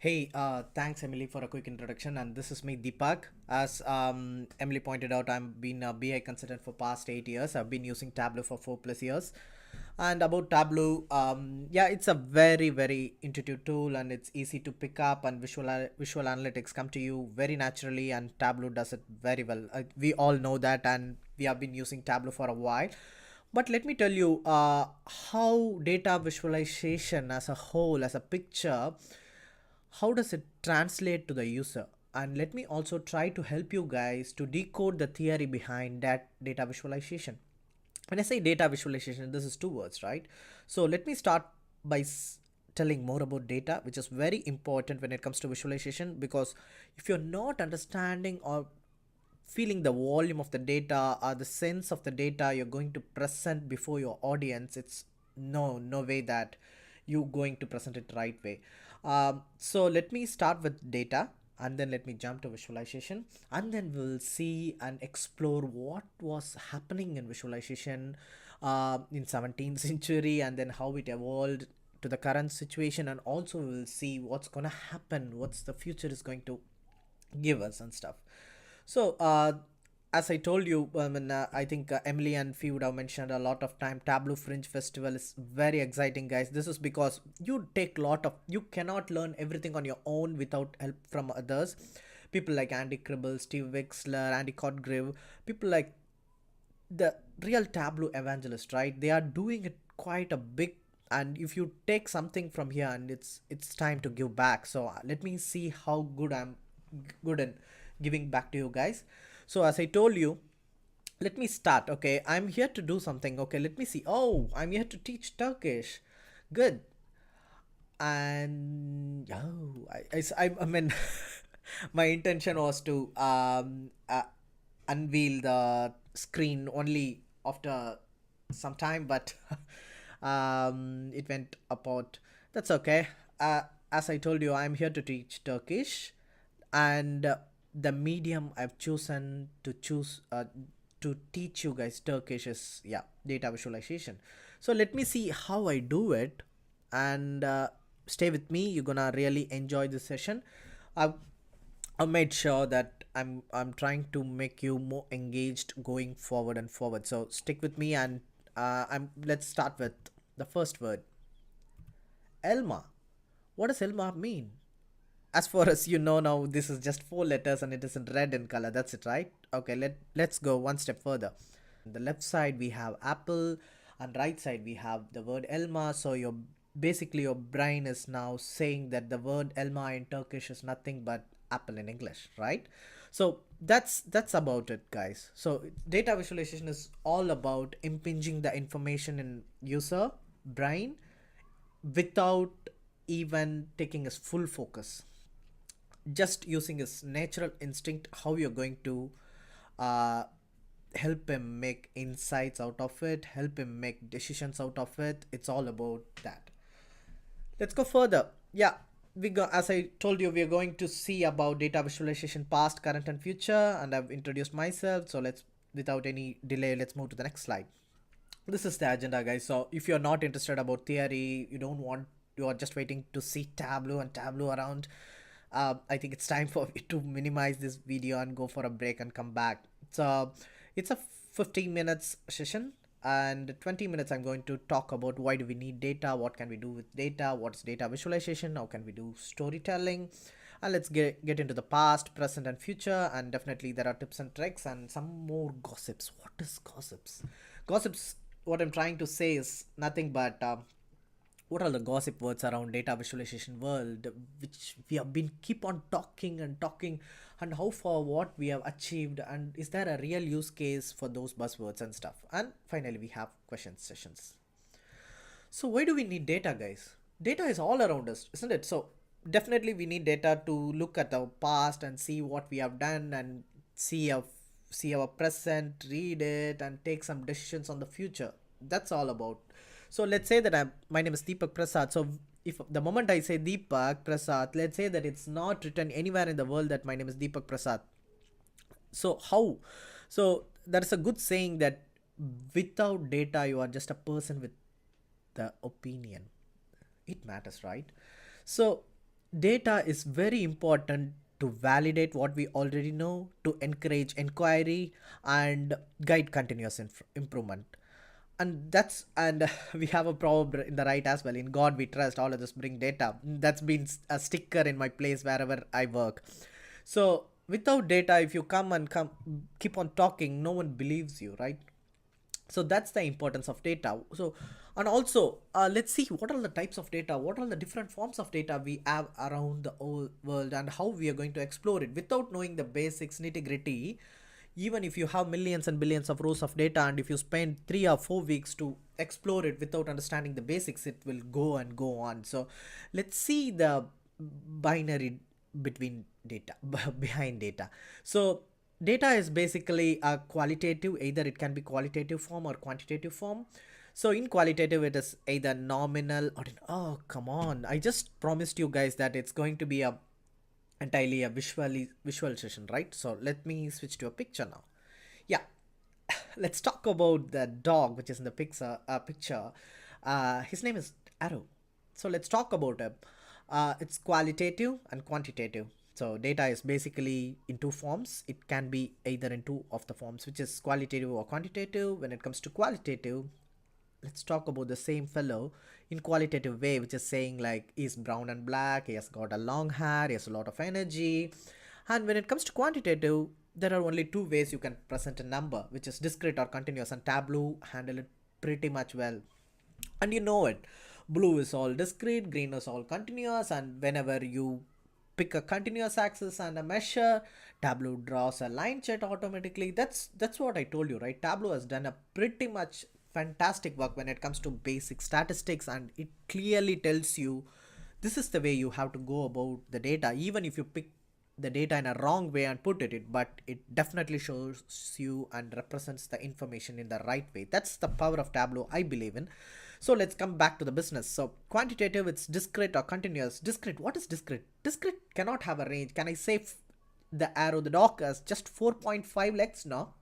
Hey, thanks Emily for a quick introduction, and this is me Deepak. As Emily pointed out, I've been a BI consultant for past 8 years. I've been using Tableau for 4+ years, and about Tableau, yeah, it's a very intuitive tool, and it's easy to pick up, and visual analytics come to you very naturally, and Tableau does it very well. We all know that, and we have been using Tableau for a while. But let me tell you, how data visualization as a whole, as a picture, how does it translate to the user? And let me also try to help you guys to decode the theory behind that data visualization. When I say data visualization, this is two words, right? So let me start by telling more about data, which is very important when it comes to visualization, because if you're not understanding or feeling the volume of the data or the sense of the data you're going to present before your audience, it's no way that you going to present it right way. So let me start with data, and then let me jump to visualization, and then we'll see and explore what was happening in visualization in 17th century, and then how it evolved to the current situation, and also we'll see what's gonna happen, what's the future is going to give us and stuff. So, as I told you, I think Emily and Fee would have mentioned a lot of time. Tableau Fringe Festival is very exciting, guys. This is because you cannot learn everything on your own without help from others. People like Andy Cribble, Steve Wixler, Andy Codgrave, people like the real Tableau evangelist, right? They are doing it quite a big, and if you take something from here, and it's time to give back. So let me see how good I'm good in giving back to you guys. So as I told you, let me start. Okay, I'm here to do something. Okay, let me see. Oh, I'm here to teach Turkish. Good. And oh, I mean, my intention was to unveil the screen only after some time, but it went apart. That's okay. As I told you, I'm here to teach Turkish, and the medium I've chosen to teach you guys Turkish is, yeah, data visualization. So let me see how I do it, and stay with me. You're gonna really enjoy this session. I've I made sure that I'm trying to make you more engaged going forward and forward. So stick with me, and I'm let's start with the first word, Elma. What does Elma mean? As far as you know now, this is just 4 letters and it is in red in color. That's it, right? Okay, let's go one step further. The left side we have apple, and right side we have the word elma. So your basically your brain is now saying that the word elma in Turkish is nothing but apple in English, right? So that's about it, guys. So data visualization is all about impinging the information in user brain without even taking his full focus, just using his natural instinct, how you're going to uh, help him make insights out of it, help him make decisions out of it. It's all about that. Let's go further. Yeah, we go, as I told you, we are going to see about data visualization past, current, and future, and I've introduced myself. So let's, without any delay, let's move to the next slide. This is the agenda, guys. So if you're not interested about theory, you don't want, you are just waiting to see Tableau and Tableau around, I think it's time for me to minimize this video and go for a break and come back. So it's a 15 minutes session, and 20 minutes I'm going to talk about why do we need data, what can we do with data, what's data visualization, how can we do storytelling, and let's get into the past, present, and future. And definitely there are tips and tricks and some more gossips. What is gossips? What I'm trying to say is nothing but what are the gossip words around data visualization world, which we have been keep on talking and talking, and how far what we have achieved, and is there a real use case for those buzzwords and stuff. And finally we have question sessions. So why do we need data, guys? Data is all around us, isn't it? So definitely we need data to look at our past and see what we have done, and see our present, read it, and take some decisions on the future. That's all about. So let's say that my name is Deepak Prasad. So if the moment I say Deepak Prasad, let's say that it's not written anywhere in the world that my name is Deepak Prasad. So how? So there is a good saying that without data you are just a person with the opinion. It matters, right? So data is very important to validate what we already know, to encourage inquiry, and guide continuous improvement. And we have a proverb in the right as well: in God we trust, all of this bring data. That's been a sticker in my place wherever I work. So without data, if you come keep on talking, no one believes you, right? So that's the importance of data. So, and also, let's see what are the types of data, what are the different forms of data we have around the whole world, and how we are going to explore it without knowing the basics, nitty gritty. Even if you have millions and billions of rows of data, and if you spend 3 or 4 weeks to explore it without understanding the basics, it will go and go on. So let's see the binary between data behind data. So data is basically a qualitative, either it can be qualitative form or quantitative form. So in qualitative, it is either nominal or oh come on, I just promised you guys that it's going to be a entirely a visual session, right? So let me switch to a picture now. Yeah, let's talk about the dog which is in the picture. His name is Arrow. So let's talk about it. It's qualitative and quantitative. So data is basically in two forms. It can be either in two of the forms, which is qualitative or quantitative. When it comes to qualitative, let's talk about the same fellow in qualitative way, which is saying like he's brown and black, he has got a long hair, he has a lot of energy. And when it comes to quantitative, there are only two ways you can present a number, which is discrete or continuous, and Tableau handle it pretty much well. And you know it, blue is all discrete, green is all continuous, and whenever you pick a continuous axis and a measure, Tableau draws a line chart automatically. That's what I told you, right? Tableau has done a pretty much fantastic work when it comes to basic statistics, and it clearly tells you this is the way you have to go about the data. Even if you pick the data in a wrong way and put it, but it definitely shows you and represents the information in the right way. That's the power of Tableau, I believe in. So let's come back to the business. So quantitative, it's discrete or continuous. Discrete, what is discrete? Discrete cannot have a range. Can I say the arrow, the dog has just 4.5 legs? No,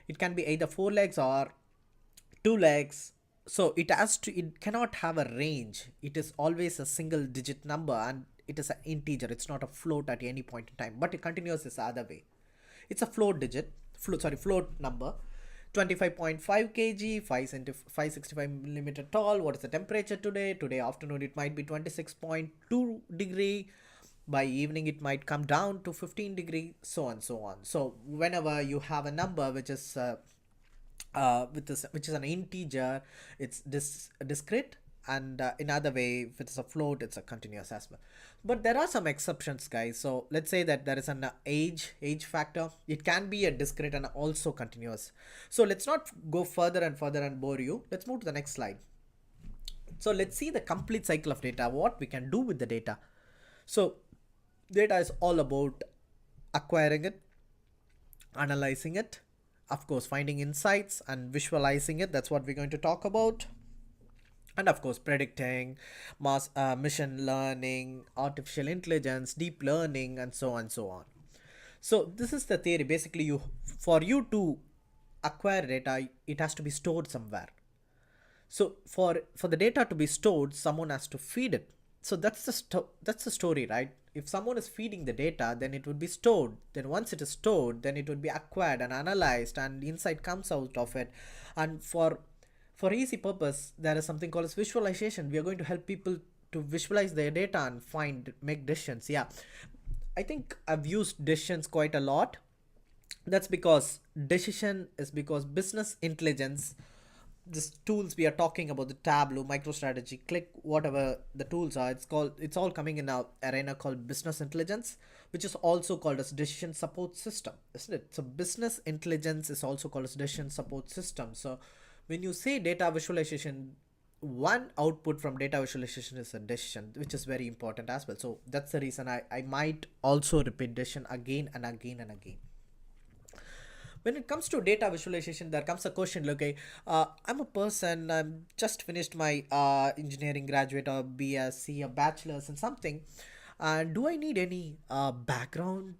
it can be either 4 legs or 2 legs. So it cannot have a range. It is always a single digit number, and it is an integer. It's not a float at any point in time, but it continuous is the other way. It's a float number. 25.5 kg, 5 centi 565 millimeter tall. What is the temperature today? Today afternoon it might be 26.2 degree. By evening it might come down to 15 degree, so on so on. So whenever you have a number which is with this, which is an integer, it's discrete, and in other way, if it's a float, it's a continuous as well. But there are some exceptions, guys. So let's say that there is an age factor. It can be a discrete and also continuous. So let's not go further and further and bore you. Let's move to the next slide. So let's see the complete cycle of data, what we can do with the data. So data is all about acquiring it, analyzing it, of course finding insights and visualizing it. That's what we're going to talk about. And of course predicting, machine learning, artificial intelligence, deep learning, and so on so on. So this is the theory. Basically, for you to acquire data, it has to be stored somewhere. So for the data to be stored, someone has to feed it. So that's the story, right? If someone is feeding the data, then it would be stored. Then once it is stored, then it would be acquired and analyzed, and insight comes out of it. And for easy purpose, there is something called as visualization. We are going to help people to visualize their data and make decisions. Yeah, I think I've used decisions quite a lot. That's because decision is because business intelligence, this tools we are talking about, the Tableau, MicroStrategy, Click, whatever the tools are, it's all coming in a arena called business intelligence, which is also called as decision support system, isn't it? So business intelligence is also called as decision support system. So when you say data visualization, one output from data visualization is a decision, which is very important as well. So that's the reason I might also repeat decision again and again and again. When it comes to data visualization, there comes a question like, okay, I'm a person, I'm just finished my engineering graduate or BSc, a bachelor's in something, and do I need any background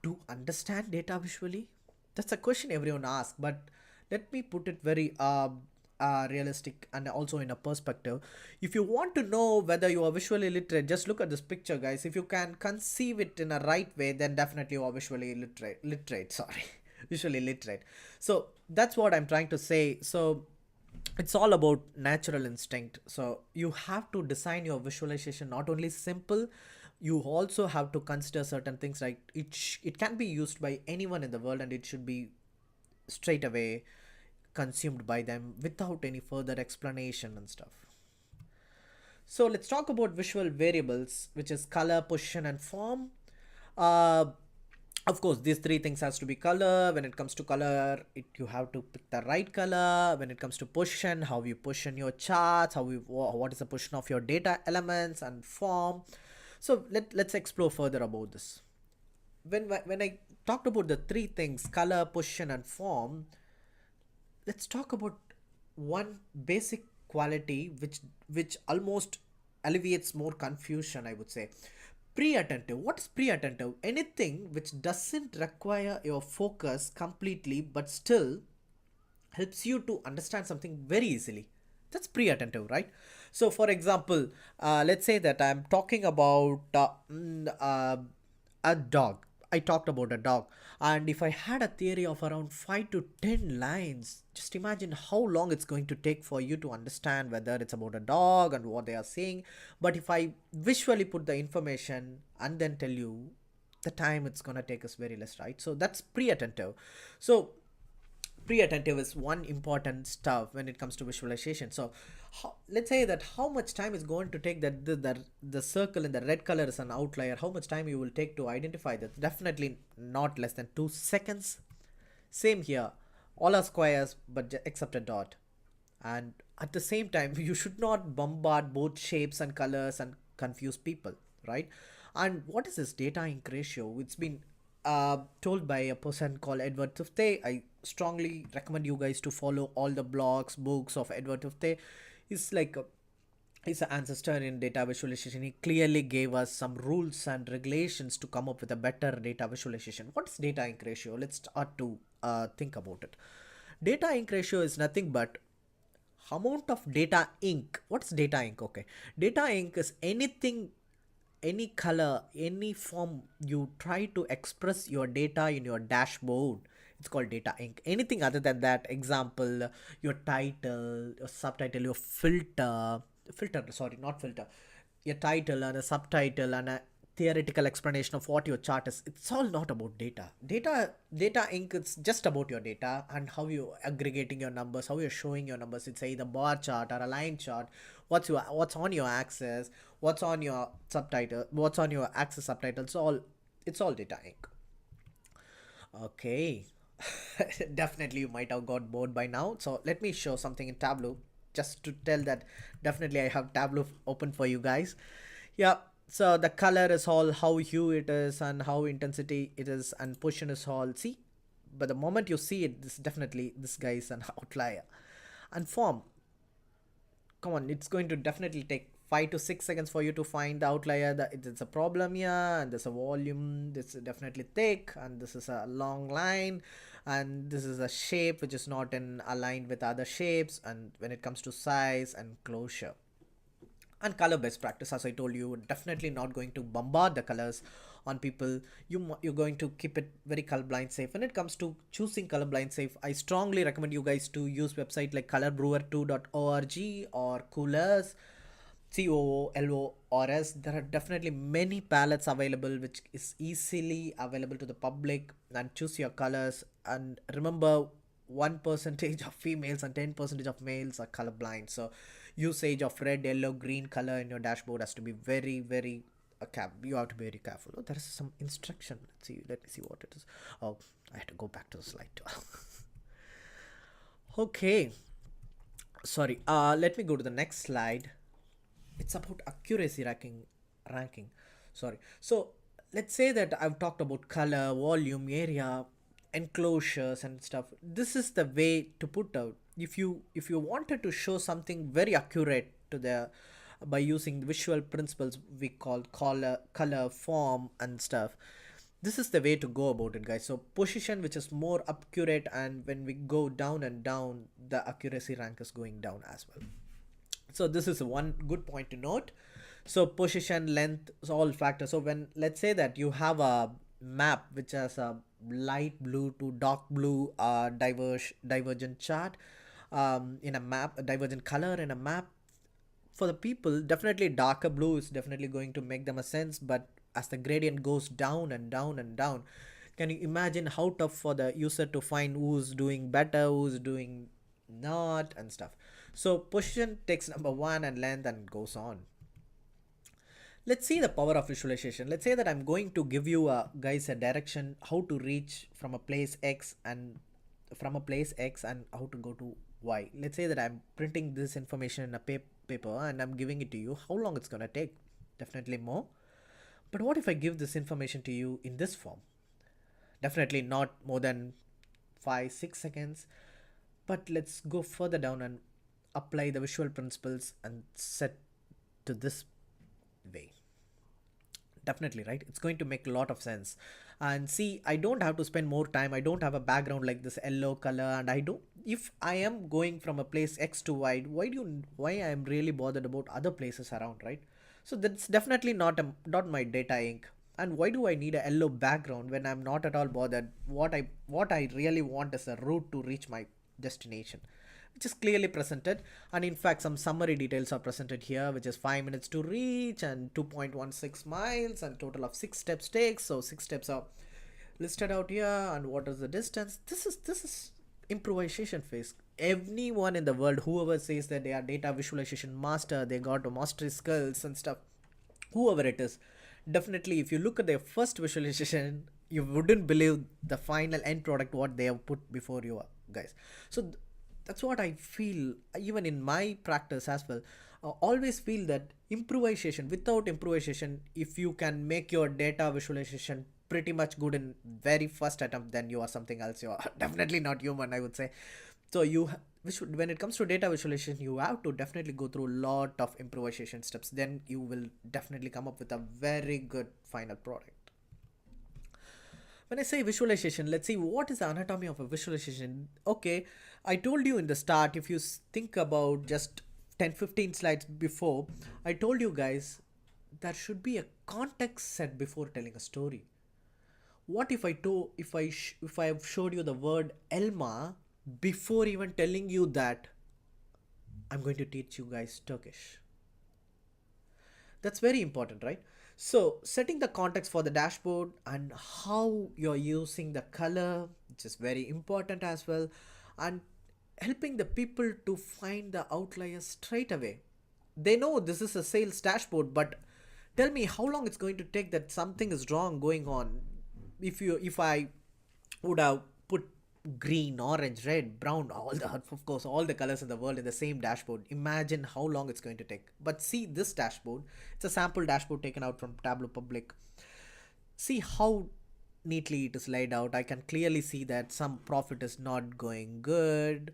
to understand data visually? That's a question everyone asks, but let me put it very realistic and also in a perspective. If you want to know whether you are visually literate, just look at this picture, guys. If you can conceive it in a right way, then definitely you are visually literate, sorry. Visually literate. So that's what I'm trying to say. So it's all about natural instinct. So you have to design your visualization not only simple, you also have to consider certain things, like it can be used by anyone in the world, and it should be straight away consumed by them without any further explanation and stuff. So let's talk about visual variables, which is color, position, and form. uh, of course, these three things has to be color. When it comes to color, you have to pick the right color. When it comes to position, how you position your charts, what is the position of your data elements, and form. So let's explore further about this. When I talked about the three things, color, position, and form, let's talk about one basic quality which almost alleviates more confusion, I would say. Pre-attentive. What is pre-attentive? Anything which doesn't require your focus completely but still helps you to understand something very easily. That's pre-attentive, right? So for example, let's say that I'm talking about a dog. I talked about a dog, and if I had a theory of around 5 to 10 lines, just imagine how long it's going to take for you to understand whether it's about a dog and what they are saying. But if I visually put the information and then tell you, the time it's going to take us very less, right? So that's pre-attentive. So pre-attentive is one important stuff when it comes to visualization. So let's say that how much time is going to take that the circle in the red color is an outlier, how much time you will take to identify that? Definitely not less than 2 seconds. Same here, all are squares but except a dot. And at the same time, you should not bombard both shapes and colors and confuse people, right? And what is this data ink ratio? It's been told by a person called Edward Tufte. I strongly recommend you guys to follow all the blogs, books of Edward Tufte. He's like he's an ancestor in data visualization. He clearly gave us some rules and regulations to come up with a better data visualization. What is data ink ratio? Let's start to think about it. Data ink ratio is nothing but amount of data ink. What's data ink? Okay, data ink is anything, any color, any form you try to express your data in your dashboard, it's called data ink. Anything other than that, example, your title, your subtitle, your filter, sorry, not filter, your title and a subtitle and a theoretical explanation of what your chart is, it's all not about data ink. It's just about your data and how you aggregating your numbers, how you're showing your numbers. It's either bar chart or a line chart. What's on your axis, what's on your subtitle, what's on your axis subtitle. It's all data ink. Okay. Definitely you might have got bored by now, so let me show something in Tableau just to tell that definitely I have Tableau open for you guys. Yeah, so the color is all how hue it is and how intensity it is, and position is all, see. But the moment you see it, this guy is an outlier. And form, come on, it's going to definitely take 5 to 6 seconds for you to find the outlier, that it's a problem here, and there's a volume, this is definitely thick, and this is a long line, and this is a shape which is not in aligned with other shapes, and when it comes to size and closure. And color best practice, as I told you, definitely not going to bombard the colors on people. You're going to keep it very colorblind safe. When it comes to choosing colorblind safe, I strongly recommend you guys to use website like colorbrewer2.org or Coolors, COOLORS. There are definitely many palettes available which is easily available to the public. And choose your colors, and remember, 1% of females and 10% of males are colorblind. So usage of red, yellow, green color in your dashboard has to be very, very you have to be very careful. Oh, there is some instruction. Let me see what it is. Oh, I have to go back to the slide too. Okay, sorry, let me go to the next slide. It's about accuracy ranking. Sorry. So let's say that I've talked about color, volume, area, enclosures and stuff. This is the way to put out. If you wanted to show something very accurate to the, by using visual principles we call color, form and stuff, This is the way to go about it, guys. So position which is more accurate, and when we go down and down, the accuracy rank is going down as well. So this is one good point to note. So position, length is all factors. So when, let's say that you have a map which has a light blue to dark blue divergent chart, in a map, a divergent color in a map, for the people, definitely darker blue is definitely going to make them a sense. But as the gradient goes down and down and down, can you imagine how tough for the user to find who's doing better, who's doing not, and stuff. So position takes number one, and length, and goes on. Let's see the power of visualization. Let's say that I'm going to give you guys a direction how to reach from a place X, and how to go to Y. Let's say that I'm printing this information in a paper and I'm giving it to you. How long it's gonna take? Definitely more. But what if I give this information to you in this form? Definitely not more than 5 6 seconds. But let's go further down and apply the visual principles and set to this way. Definitely, right? It's going to make a lot of sense. And see, I don't have to spend more time. I don't have a background like this yellow color, and I don't, if I am going from a place X to Y, why I am really bothered about other places around, right? So that's definitely not my data ink. And why do I need a yellow background when I'm not at all bothered? What I really want is a route to reach my destination, which is clearly presented. And in fact, some summary details are presented here, which is 5 minutes to reach and 2.16 miles and total of 6 steps takes. So 6 steps are listed out here, and what is the distance. This is improvisation phase. Anyone in the world, whoever says that they are data visualization master, they got mastery skills and stuff, whoever it is, definitely if you look at their first visualization, you wouldn't believe the final end product what they have put before you guys. So that's what I feel, even in my practice as well. Always feel that improvisation, without improvisation, if you can make your data visualization pretty much good in very first attempt, then you are something else. You are definitely not human, I would say. So when it comes to data visualization, you have to definitely go through a lot of improvisation steps. Then you will definitely come up with a very good final product. When I say visualization, let's see what is the anatomy of a visualization. Okay, I told you in the start, if you think about just 10 15 slides before, I told you guys there should be a context set before telling a story. What if I told if I have showed you the word Elma before even telling you that I'm going to teach you guys Turkish? That's very important, right? So setting the context for the dashboard and how you're using the color, which is very important as well, and helping the people to find the outliers straight away. They know this is a sales dashboard, but tell me how long it's going to take that something is wrong going on. If I would have put green, orange, red, brown, all the, of course, all the colors in the world in the same dashboard, imagine how long it's going to take. But see this dashboard, it's a sample dashboard taken out from Tableau public. See how neatly it is laid out. I can clearly see that some profit is not going good.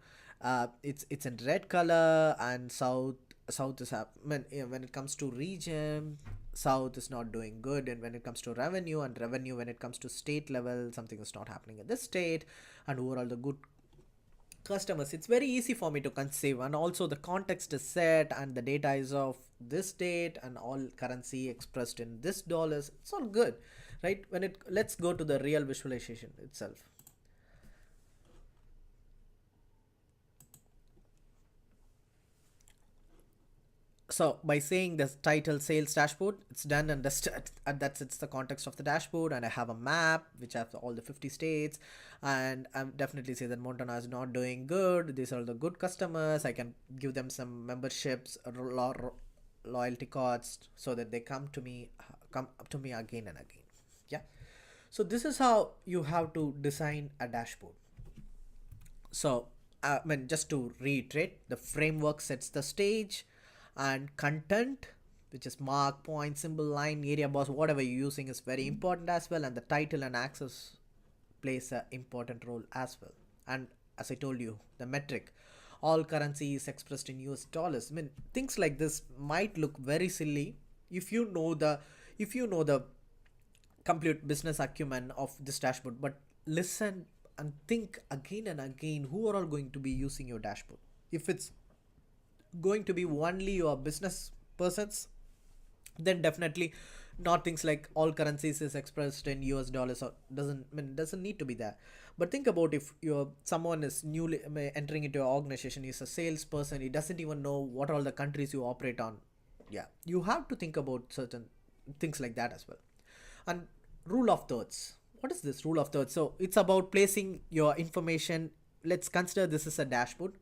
It's in red color, and south is when it comes to region, south is not doing good. And when it comes to revenue, and revenue when it comes to state level, something is not happening in this state. And overall the good customers, it's very easy for me to conceive. And also the context is set, and the data is of this date, and all currency expressed in this dollars. It's all good, right? Let's go to the real visualization itself. So by saying the title sales dashboard, it's done, and that's it's the context of the dashboard. And I have a map which has all the 50 states, and I'm definitely say that Montana is not doing good. These are the good customers. I can give them some memberships, loyalty cards, so that they come up to me again and again. Yeah. So this is how you have to design a dashboard. So just to reiterate, the framework sets the stage, and content, which is mark, point, symbol, line, area box, whatever you're using, is very important as well. And the title and access plays an important role as well. And as I told you, the metric, all currency is expressed in US dollars. I mean, things like this might look very silly if you know the complete business acumen of this dashboard, but listen and think again and again who are all going to be using your dashboard. If it's going to be only your business persons, then definitely not things like all currencies is expressed in US dollars, or doesn't need to be there. But think about if you're someone is newly entering into your organization, is a salesperson, he doesn't even know what all the countries you operate on. Yeah, you have to think about certain things like that as well. And rule of thirds, what is this rule of thirds? So it's about placing your information. Let's consider this is a dashboard.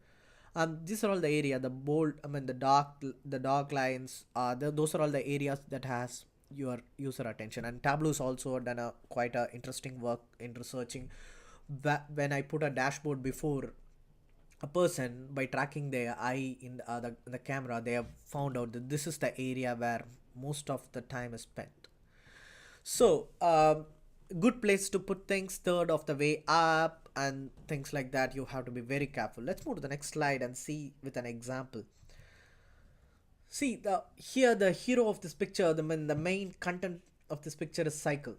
These are all the area, the bold, the dark lines, those are all the areas that has your user attention. And Tableau's also done a quite a interesting work in researching when I put a dashboard before a person, by tracking their eye in the camera, they have found out that this is the area where most of the time is spent. So, good place to put things, third of the way up, and things like that. You have to be very careful. Let's move to the next slide and see with an example. See the hero of this picture, the main content of this picture is cycle.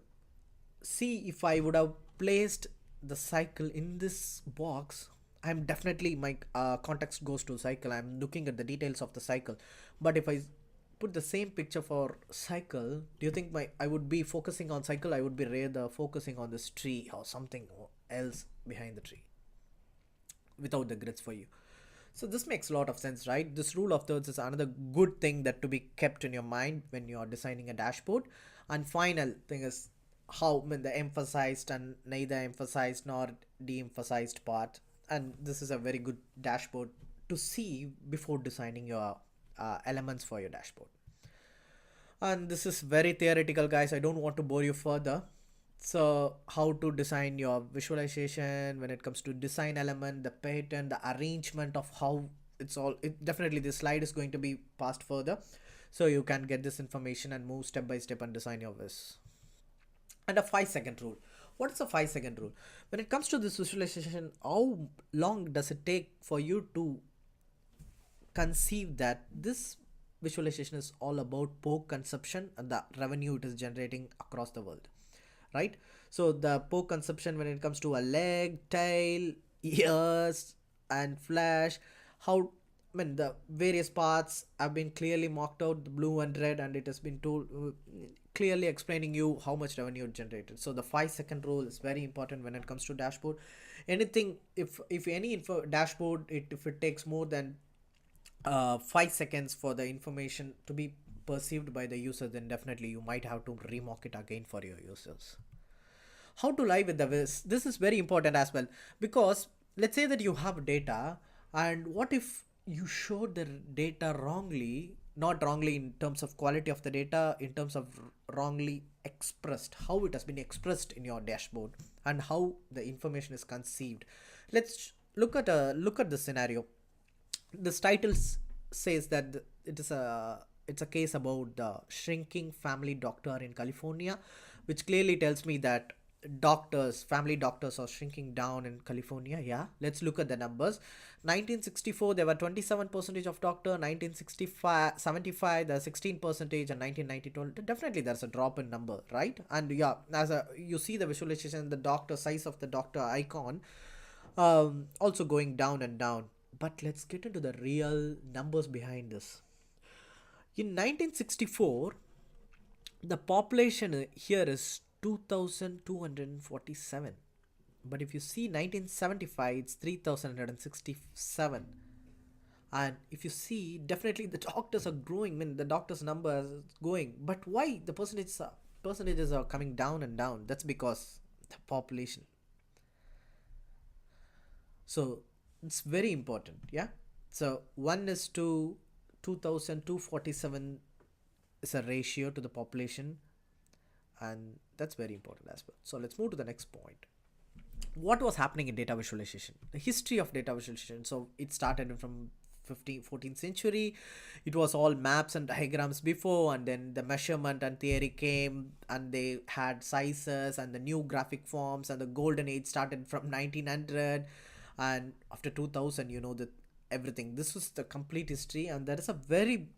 See, if I would have placed the cycle in this box, I'm definitely my context goes to cycle. I'm looking at the details of the cycle. But if I put the same picture for cycle, do you think my I would be focusing on cycle? I would be rather focusing on this tree or something else behind the tree without the grids for you. So this makes a lot of sense, right? This rule of thirds is another good thing that to be kept in your mind when you are designing a dashboard. And final thing is how, when the emphasized and neither emphasized nor de-emphasized part. And this is a very good dashboard to see before designing your elements for your dashboard. And this is very theoretical, guys. I don't want to bore you further. So how to design your visualization when it comes to design element, the pattern, the arrangement of how it's all, it definitely this slide is going to be passed further, so you can get this information and move step by step and design your vis. And a 5-second rule. What is a 5-second rule? When it comes to this visualization, how long does it take for you to conceive that this visualization is all about pork consumption and the revenue it is generating across the world, right? So the pork consumption when it comes to a leg, tail, ears, and flesh, how, I mean, the various parts have been clearly marked out, the blue and red, and it has been told clearly explaining you how much revenue generated. So the 5-second rule is very important when it comes to dashboard. Anything, if any info dashboard, if it takes more than 5 seconds for the information to be perceived by the user, then definitely you might have to remark it again for your users. How to lie with the vis? This is very important as well, because let's say that you have data, and what if you showed the data wrongly, not wrongly in terms of quality of the data, in terms of wrongly expressed, how it has been expressed in your dashboard and how the information is conceived. Let's look at the scenario. This title says that it's a case about the shrinking family doctor in California, which clearly tells me that family doctors are shrinking down in California. Yeah, let's look at the numbers. 1964 there were 27 percentage of doctor, 1965 75 there's 16 percentage, and 1992 definitely there's a drop in number, right? And yeah, you see the visualization, the doctor size of the doctor icon also going down and down. But let's get into the real numbers behind this. In 1964, the population here is 2,247. But if you see 1975, it's 3,167. And if you see, definitely the doctors are growing. I mean, the doctors' number is going. But why the percentages are coming down and down? That's because the population. So it's very important, yeah. So 1 is to 2,247 is a ratio to the population, and that's very important as well. So let's move to the next point. What was happening in data visualization, the history of data visualization? So it started from 14th century. It was all maps and diagrams before, and then the measurement and theory came, and they had sizes and the new graphic forms, and the golden age started from 1900, and after 2000, that everything, this was the complete history. And there is a very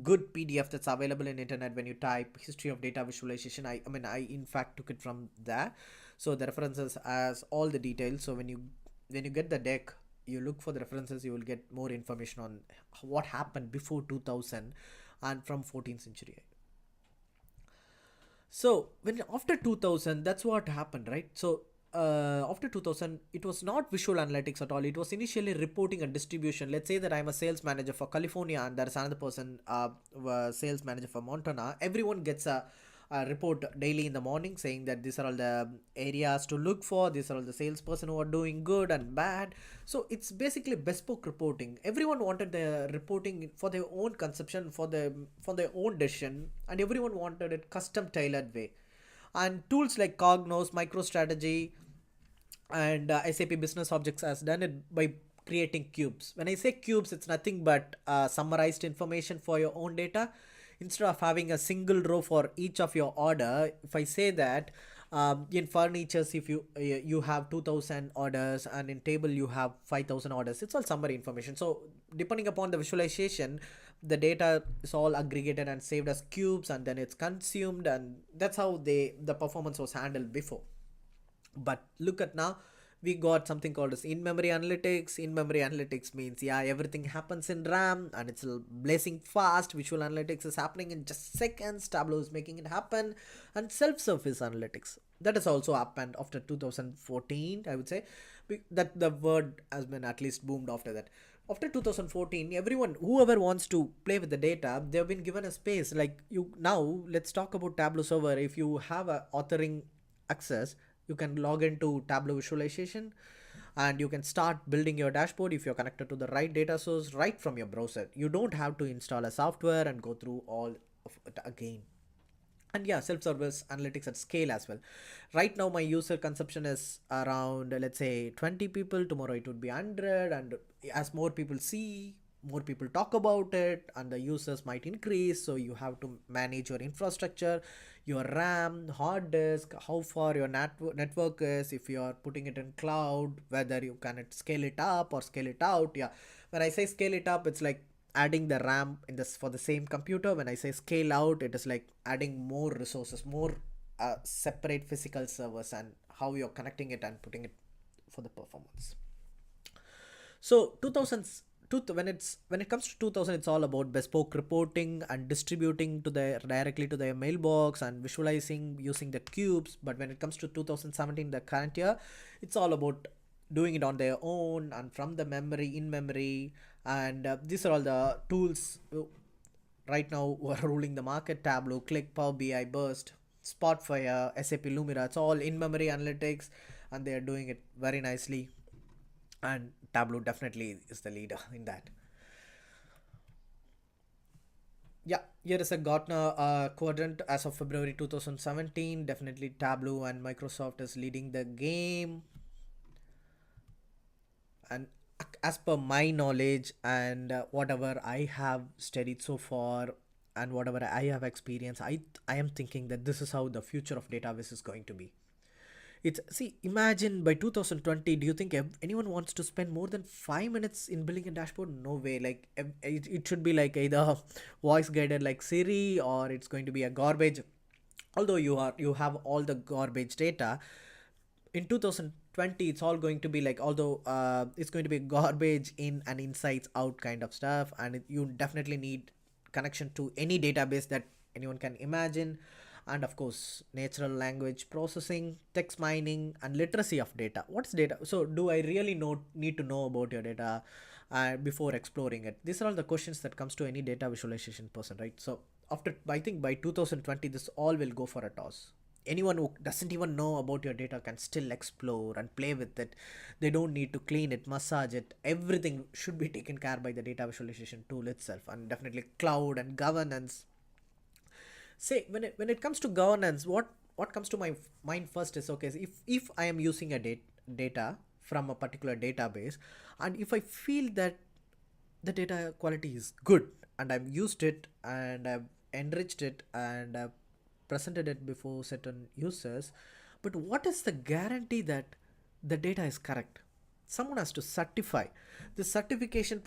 good PDF that's available in internet. When you type history of data visualization, I mean, I in fact took it from there. So the references has all the details. So when you get the deck, you look for the references, you will get more information on what happened before 2000 and from 14th century. So when after 2000, that's what happened, right? So after 2000, it was not visual analytics at all. It was initially reporting and distribution. Let's say that I'm a sales manager for California and there's another person, sales manager for Montana. Everyone gets a report daily in the morning saying that these are all the areas to look for. These are all the salesperson who are doing good and bad. So it's basically bespoke reporting. Everyone wanted the reporting for their own consumption, for their own decision, and everyone wanted it custom tailored way. And tools like Cognos, MicroStrategy, and SAP Business Objects has done it by creating cubes. When I say cubes, it's nothing but summarized information for your own data. Instead of having a single row for each of your order, if I say that in furnitures, if you have 2000 orders and in table you have 5000 orders, it's all summary information. So depending upon the visualization, the data is all aggregated and saved as cubes, and then it's consumed, and that's how the performance was handled before. But look at now, we got something called as in-memory analytics. In-memory analytics means, yeah, everything happens in RAM and it's blazing fast. Visual analytics is happening in just seconds. Tableau is making it happen. And self-service analytics, that has also happened after 2014, I would say. That the word has been at least boomed after that. After 2014, everyone, whoever wants to play with the data, they've been given a space. Like you now, let's talk about Tableau server. If you have a authoring access, you can log into Tableau visualization and you can start building your dashboard if you're connected to the right data source right from your browser. You don't have to install a software and go through all of it again. And yeah, self-service analytics at scale as well. Right now my user consumption is around, let's say, 20 people. Tomorrow it would be 100, and as more people see, more people talk about it, and the users might increase. So you have to manage your infrastructure, your RAM, hard disk, how far your network is, if you are putting it in cloud, whether you can scale it up or scale it out. Yeah, when I say scale it up, it's like adding the RAM in this for the same computer. When I say scale out, it is like adding more resources, more separate physical servers, and how you're connecting it and putting it for the performance. So 2000s, when it comes to 2000, it's all about bespoke reporting and distributing to the directly to their mailbox and visualizing using the cubes. But when it comes to 2017, the current year, it's all about doing it on their own and from the memory, in memory. And these are all the tools right now who are ruling the market: Tableau, Click, Power BI, Burst, Spotfire, SAP Lumira. It's all in memory analytics, and they are doing it very nicely. And Tableau definitely is the leader in that. Yeah, here is a Gartner quadrant as of February 2017. Definitely Tableau and Microsoft is leading the game. And as per my knowledge and whatever I have studied so far and whatever I have experienced, I am thinking that this is how the future of database is going to be. It's, see, imagine by 2020, do you think anyone wants to spend more than 5 minutes in building a dashboard? No way. Like it should be like either voice guided like Siri, or it's going to be a garbage. Although you have all the garbage data, in 2020 it's all going to be like, although it's going to be garbage in and insights out kind of stuff, and you definitely need connection to any database that anyone can imagine. And of course, natural language processing, text mining, and literacy of data. What's data? So do I really need to know about your data before exploring it? These are all the questions that comes to any data visualization person, right? So after, I think by 2020, this all will go for a toss. Anyone who doesn't even know about your data can still explore and play with it. They don't need to clean it, massage it. Everything should be taken care by the data visualization tool itself. And definitely cloud and governance. Say, when it comes to governance, what comes to my mind first is, okay, if I am using a data from a particular database, and if I feel that the data quality is good and I've used it and I've enriched it and I've presented it before certain users, but what is the guarantee that the data is correct? Someone has to certify. The certification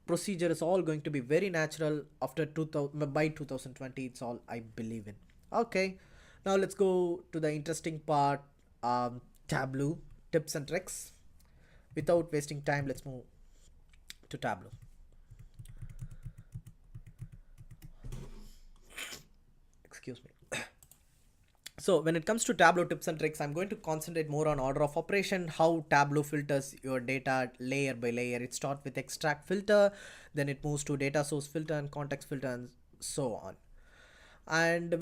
procedure is all going to be very natural after 2000, by 2020. It's all I believe in. Okay, now let's go to the interesting part. Tableau tips and tricks. Without wasting time, let's move to Tableau. Excuse me. So when it comes to Tableau tips and tricks, I'm going to concentrate more on order of operation, how Tableau filters your data layer by layer. It starts with extract filter, then it moves to data source filter and context filter and so on. And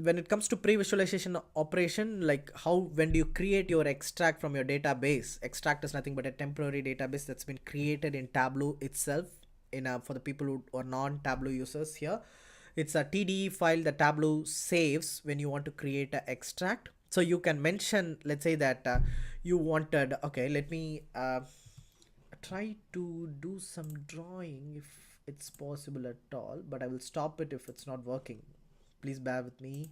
when it comes to pre-visualization operation, like how when do you create your extract from your database. Extract is nothing but a temporary database that's been created in Tableau itself. For the people who are non-Tableau users here, it's a TDE file that Tableau saves when you want to create an extract. So you can mention, let's say that you wanted, okay, let me try to do some drawing if it's possible at all, but I will stop it if it's not working. Please bear with me.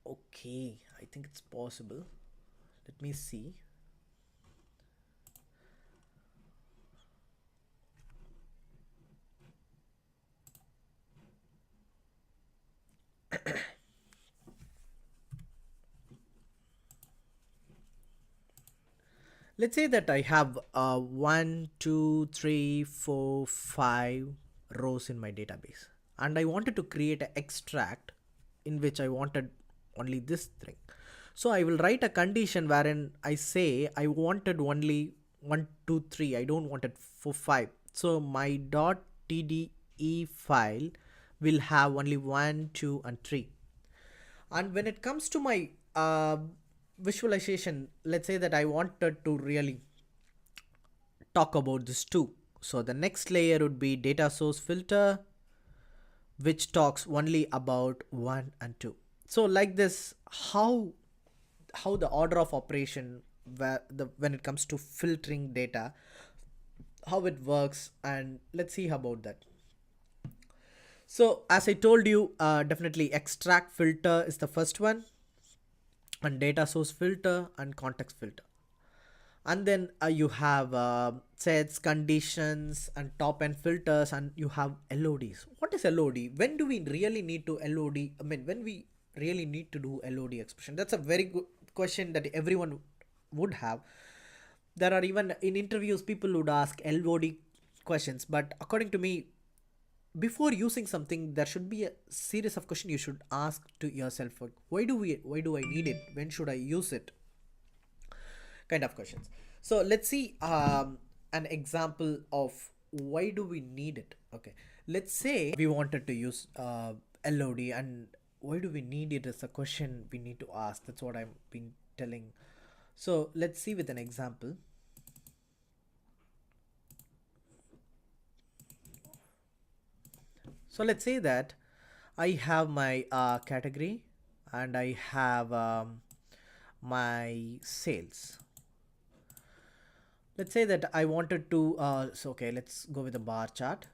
Okay, I think it's possible. Let me see. Let's say that I have 1, 2, 3, 4, 5 rows in my database, and I wanted to create an extract in which I wanted only this thing. So I will write a condition wherein I say I wanted only 1, 2, 3. I don't want it for 5. So my .tde file will have only 1, 2, and 3. And when it comes to my visualization, let's say that I wanted to really talk about this too. So the next layer would be data source filter, which talks only about 1 and 2. So like this, how the order of operation when it comes to filtering data, how it works, and let's see about that. So as I told you, definitely extract filter is the first one, and data source filter and context filter. And then you have sets, conditions, and top end filters, and you have LODs. What is LOD? When do we really need to LOD? I mean, when we really need to do LOD expression? That's a very good question that everyone would have. There are even in interviews people would ask LOD questions, but according to me, before using something, there should be a series of questions you should ask to yourself. Why do I need it? When should I use it? Kind of questions. So let's see an example of why do we need it. Okay, let's say we wanted to use LOD, and why do we need it is a question we need to ask. That's what I've been telling. So let's see with an example. So let's say that I have my category, and I have my sales. Let's say that I wanted to so okay, let's go with a bar chart.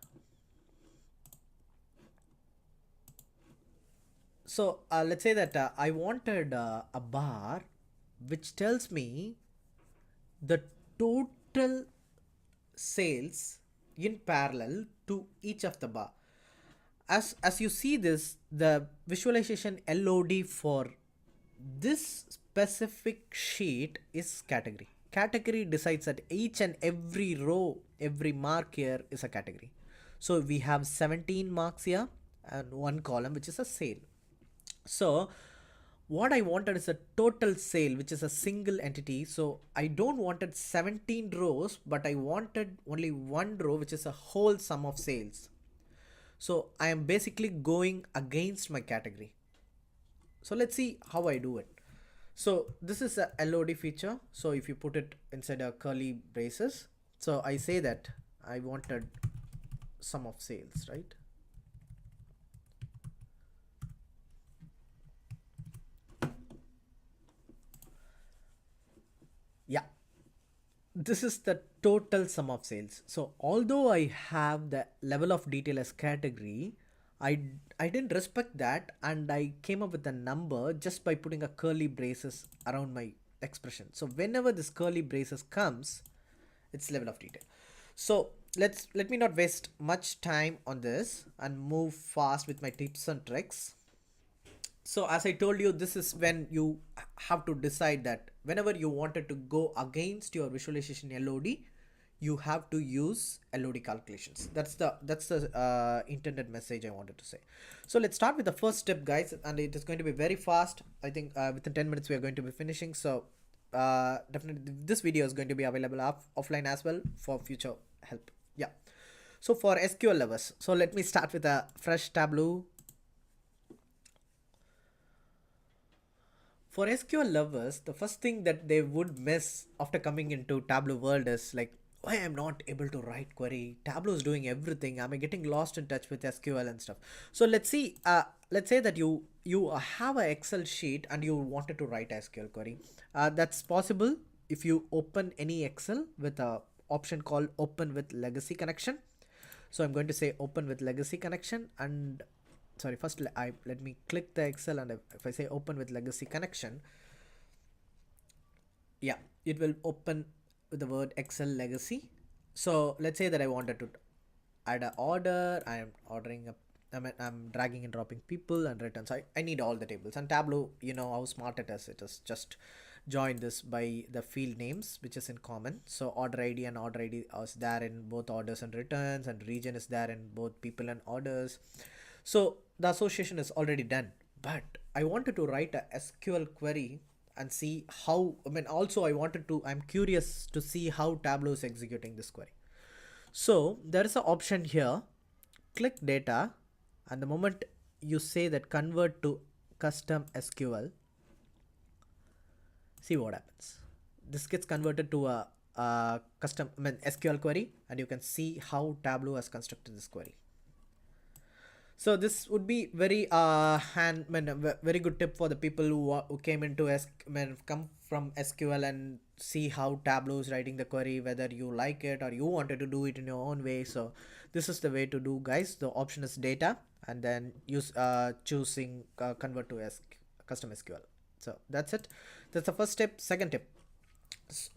So let's say that I wanted a bar which tells me the total sales in parallel to each of the bar. As you see this, the visualization LOD for this specific sheet is category. Category decides that each and every row, every mark here is a category. So we have 17 marks here and one column which is a sale. So what I wanted is a total sale, which is a single entity. So I don't wanted 17 rows, but I wanted only one row, which is a whole sum of sales. So I am basically going against my category. So let's see how I do it. So this is a LOD feature. So if you put it inside a curly braces, so I say that I wanted sum of sales, right? Yeah, this is the total sum of sales. So although I have the level of detail as category, I didn't respect that, and I came up with a number just by putting a curly braces around my expression. So whenever this curly braces comes, It's level of detail. So let me not waste much time on this and move fast with my tips and tricks. So as I told you, this is when you have to decide that whenever you wanted to go against your visualization LOD, you have to use LOD calculations. That's the intended message I wanted to say. So let's start with the first step, guys, and it is going to be very fast. I think within 10 minutes we are going to be finishing. So definitely this video is going to be available offline as well for future help. Yeah. So for SQL lovers, so let me start with a fresh Tableau. For SQL lovers, the first thing that they would miss after coming into Tableau world is like, why I'm not able to write query. Tableau is doing everything. Am I getting lost in touch with SQL and stuff? So let's see. Let's say that you have a Excel sheet and you wanted to write a SQL query. That's possible if you open any Excel with a option called Open with Legacy Connection. So I'm going to say Open with Legacy Connection, and sorry, first let me click the Excel, and if I say Open with Legacy Connection, yeah, it will open with the word Excel Legacy. So let's say that I wanted to add an order. I'm ordering a I'm dragging and dropping people and returns. I need all the tables, and Tableau, you know how smart it is. It is just join this by the field names, which is in common. So order ID and order ID is there in both orders and returns, and region is there in both people and orders. So the association is already done, but I wanted to write a SQL query and see how, also I'm curious to see how Tableau is executing this query. So there is an option here, click data, and the moment you say that convert to custom SQL, see what happens. This gets converted to a custom SQL query, and you can see how Tableau has constructed this query. So this would be very very good tip for the people who came into come from SQL and see how Tableau is writing the query, whether you like it or you wanted to do it in your own way. So this is the way to do, guys. The option is data, and then use choosing convert to custom SQL. So that's it. That's the first step. Second tip.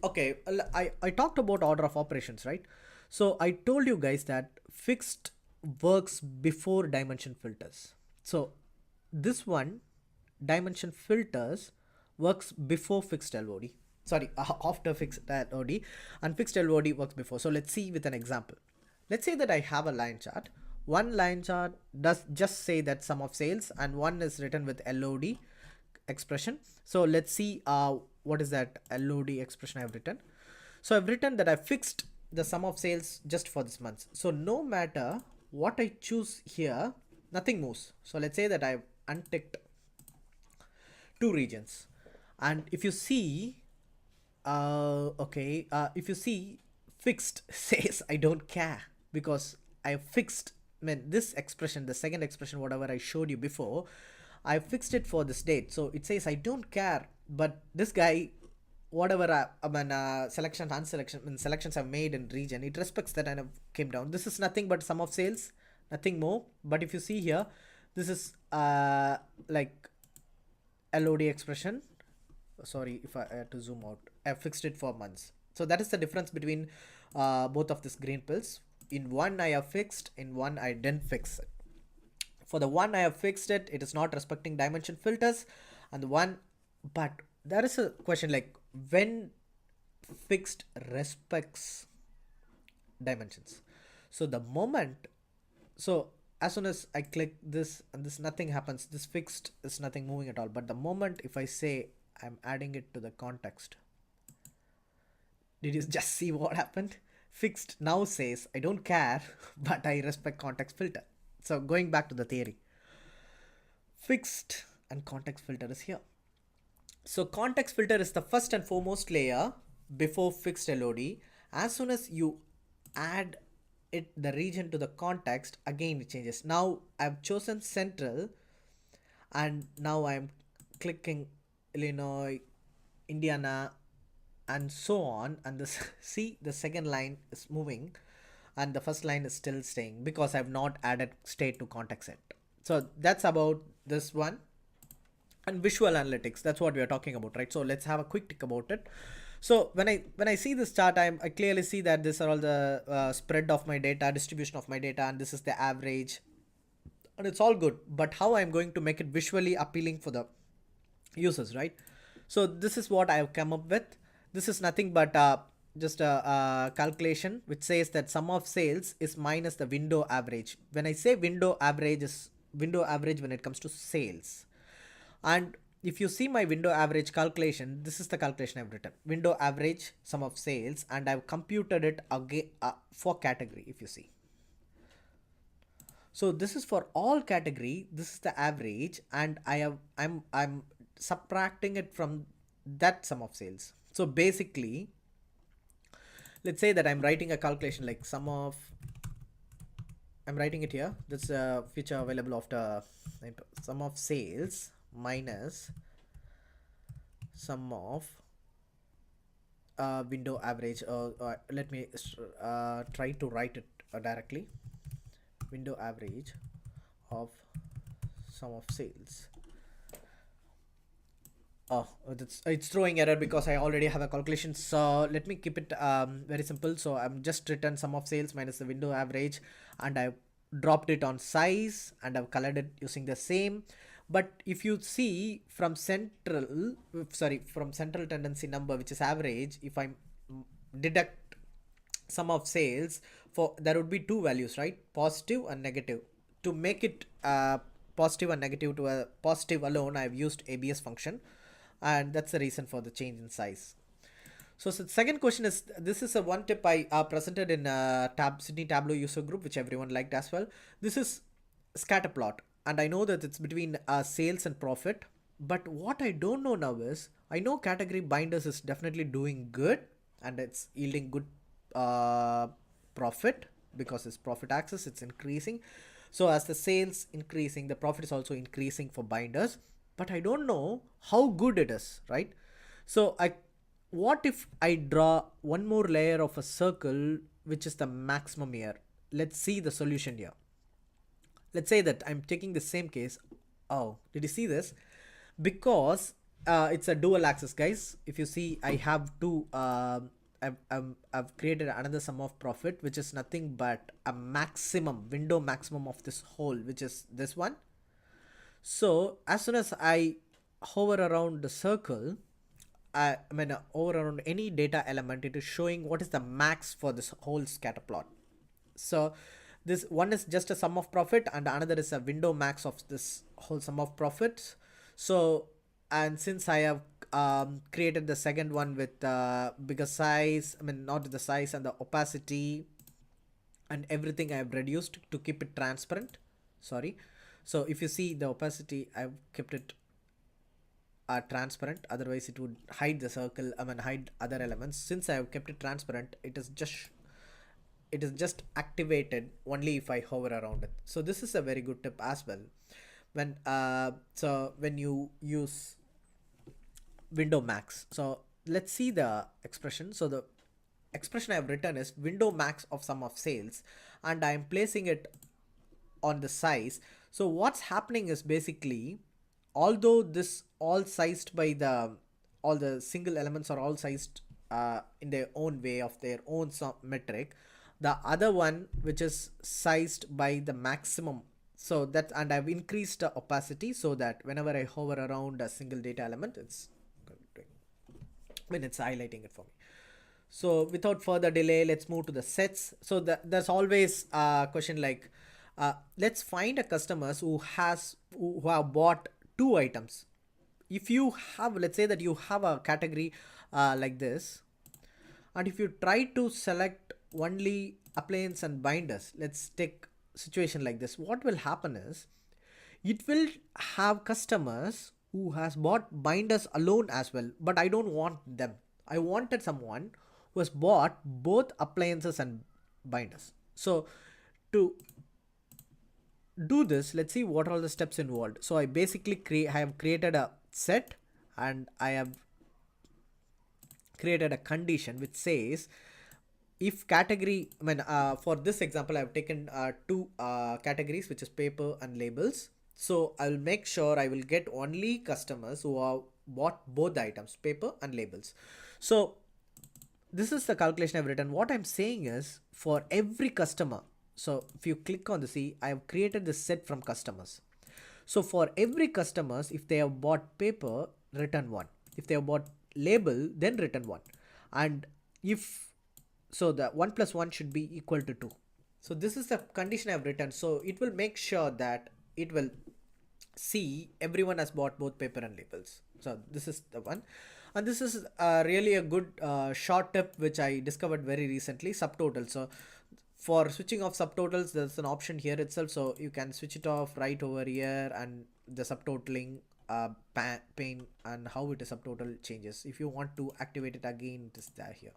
Okay, I talked about order of operations, right? So I told you guys that fixed works before dimension filters. So this one, dimension filters, works before fixed LOD. Sorry, after fixed LOD, and fixed LOD works before. So let's see with an example. Let's say that I have a line chart. One line chart does just say that sum of sales, and one is written with LOD expression. So let's see what is that LOD expression I've written. So I've written that I fixed the sum of sales just for this month. So no matter what I choose here, nothing moves. So let's say that I've unticked two regions, and if you see if you see fixed says I don't care, because I fixed, this expression, the second expression, whatever I showed you before, I fixed it for this date. So it says I don't care, but this guy, whatever selections, unselection, selections I've made in region, it respects that and came down. This is nothing but sum of sales, nothing more. But if you see here, this is like LOD expression. Sorry if I had to zoom out. I fixed it for months. So that is the difference between both of these green pills. In one I have fixed, in one I didn't fix it. For the one I have fixed it, it is not respecting dimension filters, and the one, but there is a question like when fixed respects dimensions. So the moment, so as soon as I click this and this, nothing happens. This fixed is nothing moving at all. But the moment if I say I'm adding it to the context, did you just see what happened? Fixed now says I don't care, but I respect context filter. So going back to the theory, fixed and context filter is here. So context filter is the first and foremost layer before fixed LOD. As soon as you add the region to the context, again it changes. Now I've chosen central, and now I'm clicking Illinois, Indiana, and so on, and this see the second line is moving and the first line is still staying because I've not added state to context set. So that's about this one. And visual analytics, that's what we are talking about, right? So let's have a quick tick about it. So when I see this chart, I clearly see that these are all the spread of my data, distribution of my data, and this is the average, and it's all good. But how I'm going to make it visually appealing for the users, right? So this is what I've come up with. This is nothing but just a calculation which says that sum of sales is minus the window average. When I say window average, is window average when it comes to sales. And if you see my window average calculation, this is the calculation I've written: window average sum of sales, and I've computed it again for category. If you see, so this is for all category, this is the average, and I'm subtracting it from that sum of sales. So basically, let's say that I'm writing a calculation like I'm writing it here. That's a feature available after sum of sales minus sum of window average. Let me try to write it directly. Window average of sum of sales. Oh, it's throwing error because I already have a calculation. So let me keep it very simple. So I'm just written sum of sales minus the window average, and I've dropped it on size, and I've colored it using the same. But if you see from from central tendency number, which is average, if I deduct sum of sales, for there would be two values, right? Positive and negative. To make it positive and negative to a positive alone, I've used ABS function, and that's the reason for the change in size. So the second question is, this is a one tip I presented in Sydney Tableau user group, which everyone liked as well. This is scatter plot, and I know that it's between sales and profit. But what I don't know now is, I know category binders is definitely doing good, and it's yielding good uh, profit, because its profit axis, it's increasing. So as the sales increasing, the profit is also increasing for binders. But I don't know how good it is, right? So what if I draw one more layer of a circle, which is the maximum here? Let's see the solution here. Let's say that I'm taking the same case. Oh, did you see this? Because it's a dual axis, guys. If you see, I have two I've created another sum of profit, which is nothing but a maximum window maximum of this whole, which is this one. So as soon as I hover around the circle, I mean over around any data element, it is showing what is the max for this whole scatter plot. So this one is just a sum of profit, and another is a window max of this whole sum of profits. So, and since I have created the second one with bigger size, I mean not the size and the opacity and everything, I have reduced to keep it transparent. Sorry. So if you see the opacity, I've kept it transparent, otherwise it would hide the circle, I mean hide other elements. Since I have kept it transparent, it is just activated only if I hover around it. So this is a very good tip as well. When you use window max, so let's see the expression. So the expression I have written is window max of sum of sales, and I am placing it on the size. So what's happening is, basically, although this all sized by all the single elements are all sized in their own way of their own metric, the other one, which is sized by the maximum, so that, and I've increased the opacity so that whenever I hover around a single data element, it's highlighting it for me. So without further delay, let's move to the sets. So there's always a question like, let's find a customers who have bought two items. If you have, let's say that you have a category like this, and if you try to select only appliance and binders, let's take situation like this, what will happen is, it will have customers who has bought binders alone as well, but I don't want them. I wanted someone who has bought both appliances and binders. So to do this, let's see what are all the steps involved. So I basically I have created a set, and I have created a condition which says, if category, I mean for this example, I've taken two categories, which is paper and labels. So I'll make sure I will get only customers who have bought both the items, paper and labels. So this is the calculation I've written. What I'm saying is for every customer. So if you click on the C, I have created this set from customers. So for every customers, if they have bought paper, return 1. If they have bought label, then return 1. And if so, the 1 plus 1 should be equal to 2. So this is the condition I've written. So it will make sure that it will see everyone has bought both paper and labels. So this is the one. And this is really a good short tip which I discovered very recently, subtotal. So for switching off subtotals, there's an option here itself, so you can switch it off right over here, and the subtotaling pane and how it is subtotal changes. If you want to activate it again, it is there here.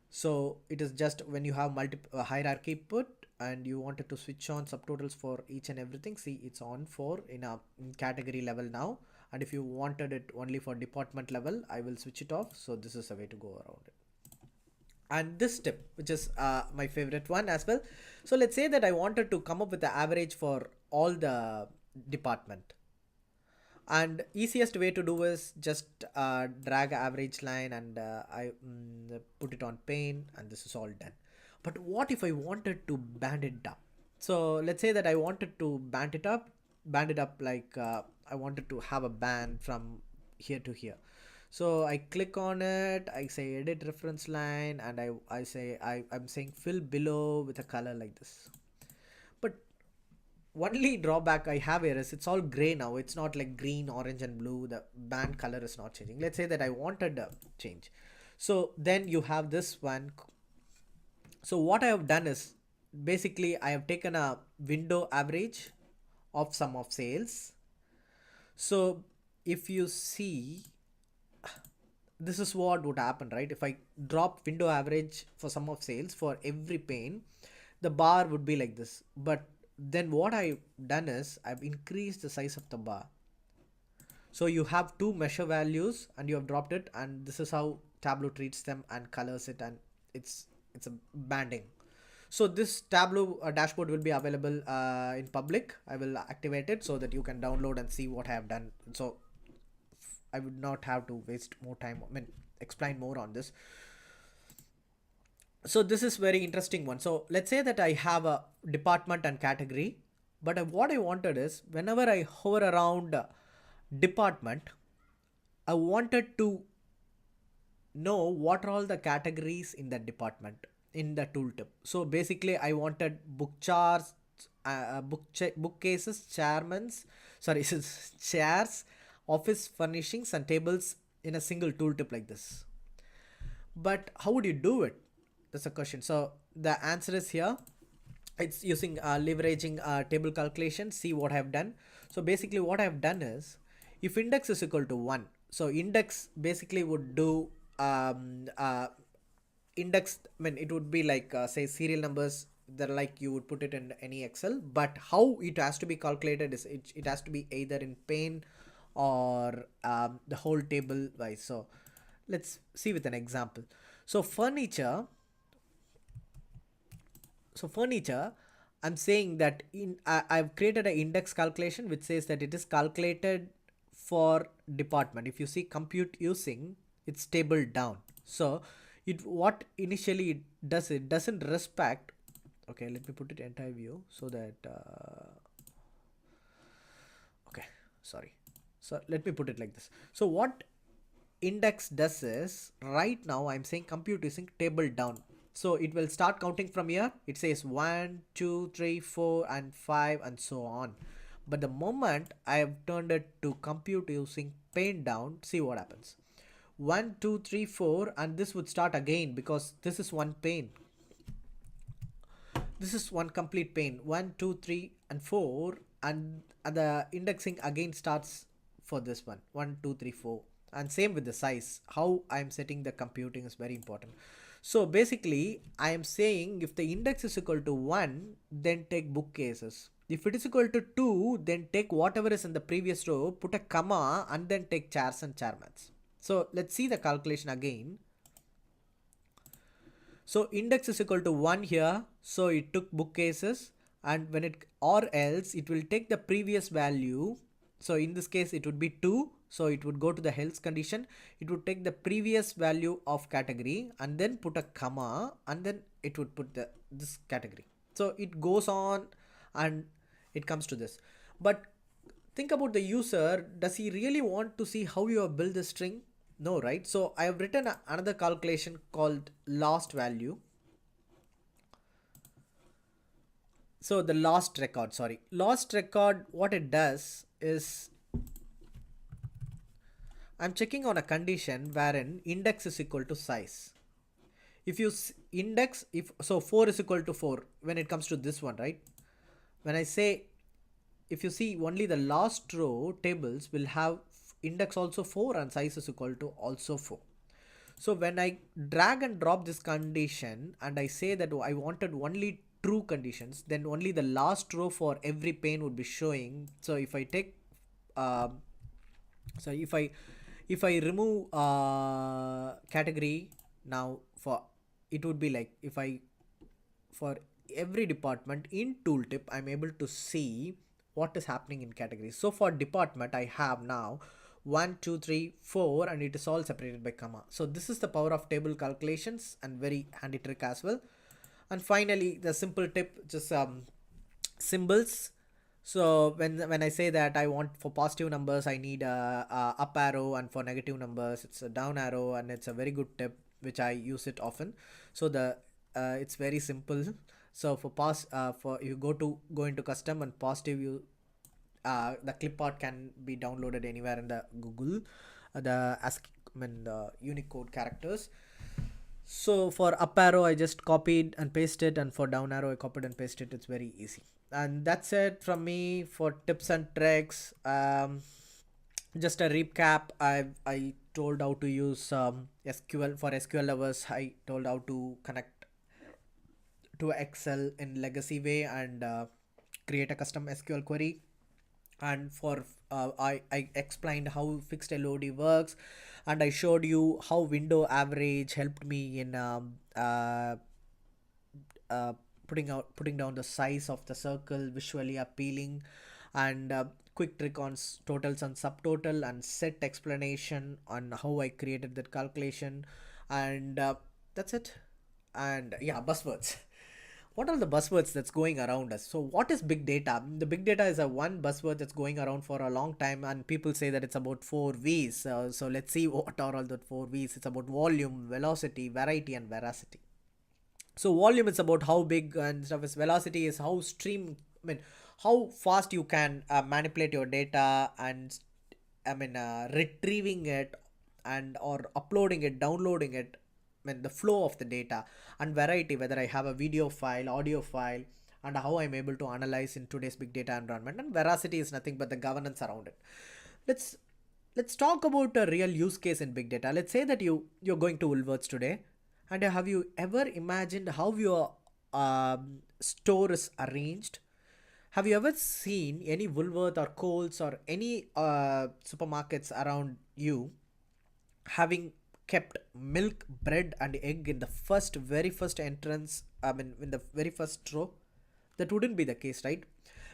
So it is just when you have multiple hierarchy put and you wanted to switch on subtotals for each and everything, see it's on for in category level now. And if you wanted it only for department level, I will switch it off. So this is a way to go around it. And this tip, which is my favorite one as well. So let's say that I wanted to come up with the average for all the department. And easiest way to do is just drag average line, and I put it on pane, and this is all done. But what if I wanted to band it up? So let's say that I wanted to band it up like I wanted to have a band from here to here. So I click on it, I say edit reference line, and I say I'm saying fill below with a color like this. But only drawback I have here is it's all gray now. It's not like green, orange and blue. The band color is not changing. Let's say that I wanted a change. So then you have this one. So what I have done is basically I have taken a window average of sum of sales. So if you see, this is what would happen, right? If I drop window average for sum of sales for every pane, the bar would be like this. But then what I've done is I've increased the size of the bar. So you have two measure values and you have dropped it, and this is how Tableau treats them and colors it, and it's a banding. So this Tableau dashboard will be available in public. I will activate it so that you can download and see what I have done. So I would not have to waste more time, explain more on this. So this is very interesting one. So let's say that I have a department and category, but what I wanted is whenever I hover around department, I wanted to know what are all the categories in that department in the tooltip. So basically I wanted book charts, bookcases, chairs, office furnishings and tables in a single tooltip like this. But how would you do it? That's a question. So the answer is here. It's using leveraging table calculation. See what I have done. So basically what I have done is if index is equal to 1, so index basically would do index, it would be like say serial numbers that like you would put it in any Excel, but how it has to be calculated is it has to be either in pane or the whole table wise. So let's see with an example. So furniture, I'm saying that I've created an index calculation which says that it is calculated for department. If you see compute using, it's table down. So what initially it does, it doesn't respect. Okay, let me put it entire view so that okay, sorry. So let me put it like this. So what index does is right now I'm saying compute using table down. So it will start counting from here. It says 1, 2, 3, 4 and 5 and so on. But the moment I have turned it to compute using pane down, see what happens. 1, 2, 3, 4, and this would start again because this is one pane. This is one complete pane. 1, 2, 3 and 4, and the indexing again starts for this one. 1, 2, 3, 4. And same with the size. How I'm setting the computing is very important. So basically I am saying if the index is equal to 1, then take bookcases. If it is equal to 2, then take whatever is in the previous row, put a comma and then take chairs and chairmans. So let's see the calculation again. So index is equal to 1 here. So it took bookcases, and when it or else it will take the previous value. So in this case it would be 2. So it would go to the health condition, it would take the previous value of category and then put a comma, and then it would put the this category. So it goes on and it comes to this. But think about the user, does he really want to see how you have built the string? No, right? So I have written another calculation called last value. So the last record, what it does is I'm checking on a condition wherein index is equal to size. If you index, if so 4 is equal to 4 when it comes to this one, right? When I say, if you see only the last row tables will have index also 4 and size is equal to also 4. So when I drag and drop this condition and I say that I wanted only true conditions, then only the last row for every pane would be showing. So if I take so if I remove category now, for it would be like, if I, for every department in tooltip, I'm able to see what is happening in categories. So for department I have now 1 2 3 4 and it is all separated by comma. So this is the power of table calculations and very handy trick as well. And finally the simple tip, just symbols. So when I say that I want, for positive numbers I need a up arrow, and for negative numbers it's a down arrow, and it's a very good tip which I use it often. So the it's very simple. So for you go into custom and positive, you the clipart can be downloaded anywhere in the Google, the ASCII, I mean the Unicode characters. So for up arrow I just copied and pasted, and for down arrow I copied and pasted. It's very easy. And that's it from me for tips and tricks. Just a recap, I told how to use SQL. For SQL lovers, I told how to connect to Excel in legacy way and create a custom SQL query. And for I explained how fixed LOD works, and I showed you how window average helped me in uh, putting down the size of the circle visually appealing, and quick trick on totals and subtotal, and set explanation on how I created that calculation. And that's it. And yeah, buzzwords. What are the buzzwords that's going around us? So what is big data? The big data is a one buzzword that's going around for a long time, and people say that it's about 4 V's. So let's see what are all the 4 V's. It's about volume, velocity, variety, and veracity. So volume is about how big and stuff is. Velocity is how stream, I mean how fast you can manipulate your data, and retrieving it and or uploading it, downloading it, I mean the flow of the data. And variety, whether I have a video file, audio file, and how I'm able to analyze in today's big data environment. And veracity is nothing but the governance around it. let's let's talk about a real use case in big data. Let's say that you're going to Woolworths today, and have you ever imagined how your store is arranged? Have you ever seen any Woolworth or Coles or any supermarkets around you having kept milk, bread, and egg in the very first entrance? I mean, in the very first row? That wouldn't be the case, right?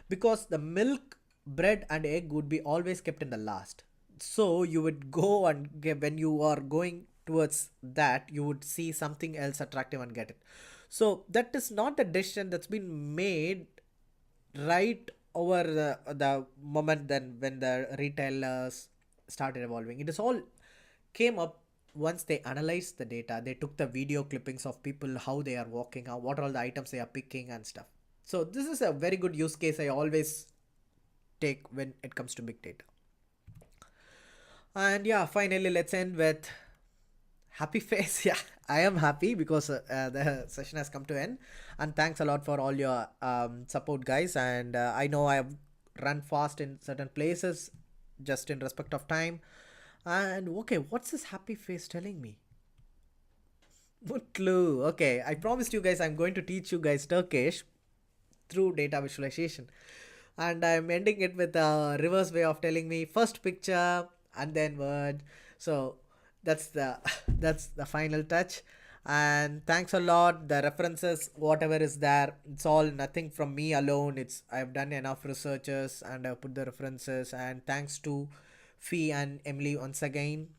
Because the milk, bread, and egg would be always kept in the last. So you would go and get, when you are going towards that, you would see something else attractive and get it. So that is not a decision that's been made right over the moment then when the retailers started evolving. It is all came up once they analyzed the data. They took the video clippings of people, how they are walking, how, what are all the items they are picking and stuff. So this is a very good use case I always take when it comes to big data. And yeah, finally let's end with happy face. Yeah, I am happy because the session has come to end, and thanks a lot for all your support, guys. And I know I have run fast in certain places just in respect of time. And okay, what's this happy face telling me? Mutlu. Okay, I promised you guys I'm going to teach you guys Turkish through data visualization, and I'm ending it with a reverse way of telling me first picture and then word. So that's the that's the final touch. And thanks a lot. The references, whatever is there, it's all nothing from me alone. It's I've done enough researches and I've put the references. And thanks to Fee and Emily once again.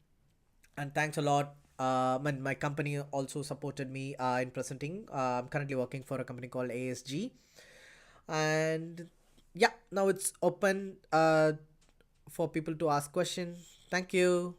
And thanks a lot. And my company also supported me in presenting. I'm currently working for a company called ASG. And yeah, now it's open for people to ask questions. Thank you.